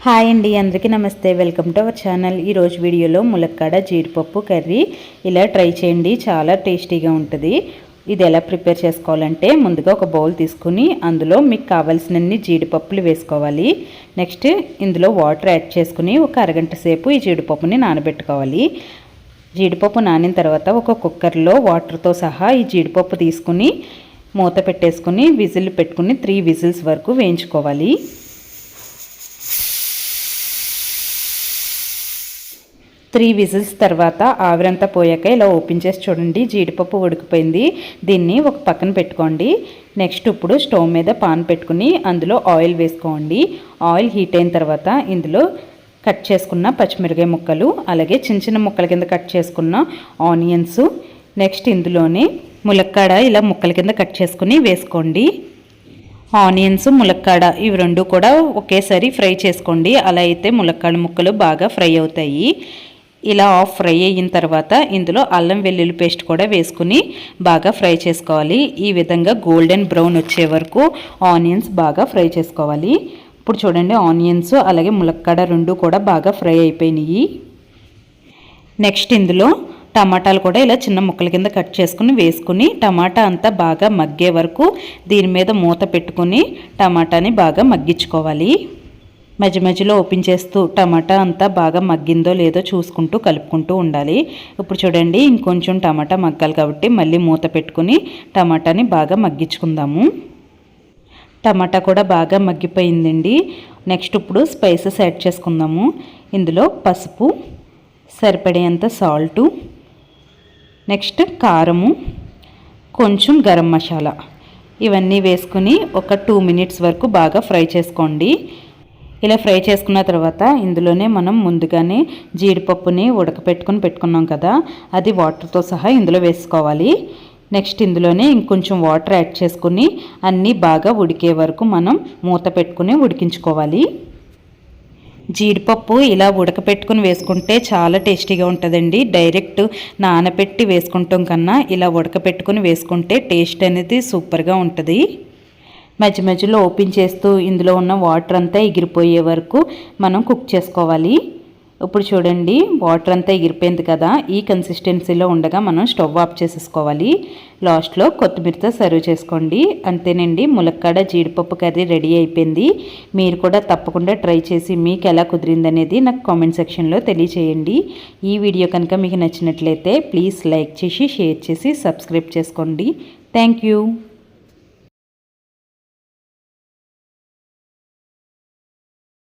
Hi అండి, అందరికీ నమస్తే. Welcome to our channel. ఈరోజు వీడియోలో ములక్కాడ జీడిపప్పు కర్రీ ఇలా ట్రై చేయండి, చాలా టేస్టీగా ఉంటుంది. ఇది ఎలా ప్రిపేర్ చేసుకోవాలంటే, ముందుగా ఒక బౌల్ తీసుకుని అందులో మీకు కావాల్సినన్ని జీడిపప్పులు వేసుకోవాలి. నెక్స్ట్ ఇందులో వాటర్ యాడ్ చేసుకుని ఒక అరగంట సేపు ఈ జీడిపప్పుని నానబెట్టుకోవాలి. జీడిపప్పు నానిన తర్వాత ఒక కుక్కర్లో వాటర్తో సహా ఈ జీడిపప్పు తీసుకుని మూత పెట్టేసుకుని విజిల్ పెట్టుకుని 3 విజిల్స్ వరకు వేయించుకోవాలి. 3 విజిల్స్ తర్వాత ఆవిరంతా పోయాక ఇలా ఓపెన్ చేసి చూడండి, జీడిపప్పు ఉడికిపోయింది. దీన్ని ఒక పక్కన పెట్టుకోండి. నెక్స్ట్ ఇప్పుడు స్టవ్ మీద పాన్ పెట్టుకుని అందులో ఆయిల్ వేసుకోండి. ఆయిల్ హీట్ అయిన తర్వాత ఇందులో కట్ చేసుకున్న పచ్చిమిరకాయ ముక్కలు, అలాగే చిన్న చిన్న ముక్కల కింద కట్ చేసుకున్న ఆనియన్స్, నెక్స్ట్ ఇందులోనే ములక్కాడ ఇలా ముక్కల కింద కట్ చేసుకుని వేసుకోండి. ఆనియన్స్, ములక్కాడ ఇవి రెండు కూడా ఒకేసారి ఫ్రై చేసుకోండి. అలా అయితే ములక్కాడ ముక్కలు బాగా ఫ్రై అవుతాయి. ఇలా ఫ్రై అయిన తర్వాత ఇందులో అల్లం వెల్లుల్లి పేస్ట్ కూడా వేసుకుని బాగా ఫ్రై చేసుకోవాలి. ఈ విధంగా గోల్డెన్ బ్రౌన్ వచ్చే వరకు ఆనియన్స్ బాగా ఫ్రై చేసుకోవాలి. ఇప్పుడు చూడండి, ఆనియన్స్ అలాగే ములక్కాడ రెండు కూడా బాగా ఫ్రై అయిపోయినాయి. నెక్స్ట్ ఇందులో టమాటాలు కూడా ఇలా చిన్న ముక్కల కింద కట్ చేసుకుని వేసుకుని టమాటా అంతా బాగా మగ్గే వరకు దీని మీద మూత పెట్టుకుని టమాటాని బాగా మగ్గించుకోవాలి. మధ్య మధ్యలో ఓపెన్ చేస్తూ టమాటా అంతా బాగా మగ్గిందో లేదో చూసుకుంటూ కలుపుకుంటూ ఉండాలి. ఇప్పుడు చూడండి, ఇంకొంచెం టమాటా మగ్గాలి కాబట్టి మళ్ళీ మూత పెట్టుకుని టమాటాని బాగా మగ్గించుకుందాము. టమాటా కూడా బాగా మగ్గిపోయిందండి. నెక్స్ట్ ఇప్పుడు స్పైసెస్ యాడ్ చేసుకుందాము. ఇందులో పసుపు, సరిపడేంత సాల్టు, నెక్స్ట్ కారము, కొంచెం గరం మసాలా ఇవన్నీ వేసుకుని ఒక 2 మినిట్స్ వరకు బాగా ఫ్రై చేసుకోండి. ఇలా ఫ్రై చేసుకున్న తర్వాత ఇందులోనే మనం ముందుగానే జీడిపప్పుని పెట్టుకున్నాం కదా, అది వాటర్తో సహా ఇందులో వేసుకోవాలి. నెక్స్ట్ ఇందులోనే ఇంకొంచెం వాటర్ యాడ్ చేసుకుని అన్నీ బాగా ఉడికే వరకు మనం మూత పెట్టుకుని ఉడికించుకోవాలి. జీడిపప్పు ఇలా ఉడకపెట్టుకుని వేసుకుంటే చాలా టేస్టీగా ఉంటుందండి. డైరెక్ట్ నానబెట్టి వేసుకుంటాం కన్నా ఇలా ఉడకపెట్టుకుని వేసుకుంటే టేస్ట్ అనేది సూపర్గా ఉంటుంది. మధ్య మధ్యలో ఓపెన్ చేస్తూ ఇందులో ఉన్న వాటర్ అంతా ఎగిరిపోయే వరకు మనం కుక్ చేసుకోవాలి. ఇప్పుడు చూడండి, వాటర్ అంతా ఎగిరిపోయింది కదా, ఈ కన్సిస్టెన్సీలో ఉండగా మనం స్టవ్ ఆఫ్ చేసేసుకోవాలి. లాస్ట్లో కొత్తిమీరతో సర్వ్ చేసుకోండి. అంతేనండి, ములక్కాడ జీడిపప్పు కర్రీ రెడీ అయిపోయింది. మీరు కూడా తప్పకుండా ట్రై చేసి మీకు ఎలా కుదిరింది అనేది నాకు కామెంట్ సెక్షన్లో తెలియచేయండి. ఈ వీడియో కనుక మీకు నచ్చినట్లయితే ప్లీజ్ లైక్ చేసి, షేర్ చేసి, సబ్స్క్రైబ్ చేసుకోండి. Thank you.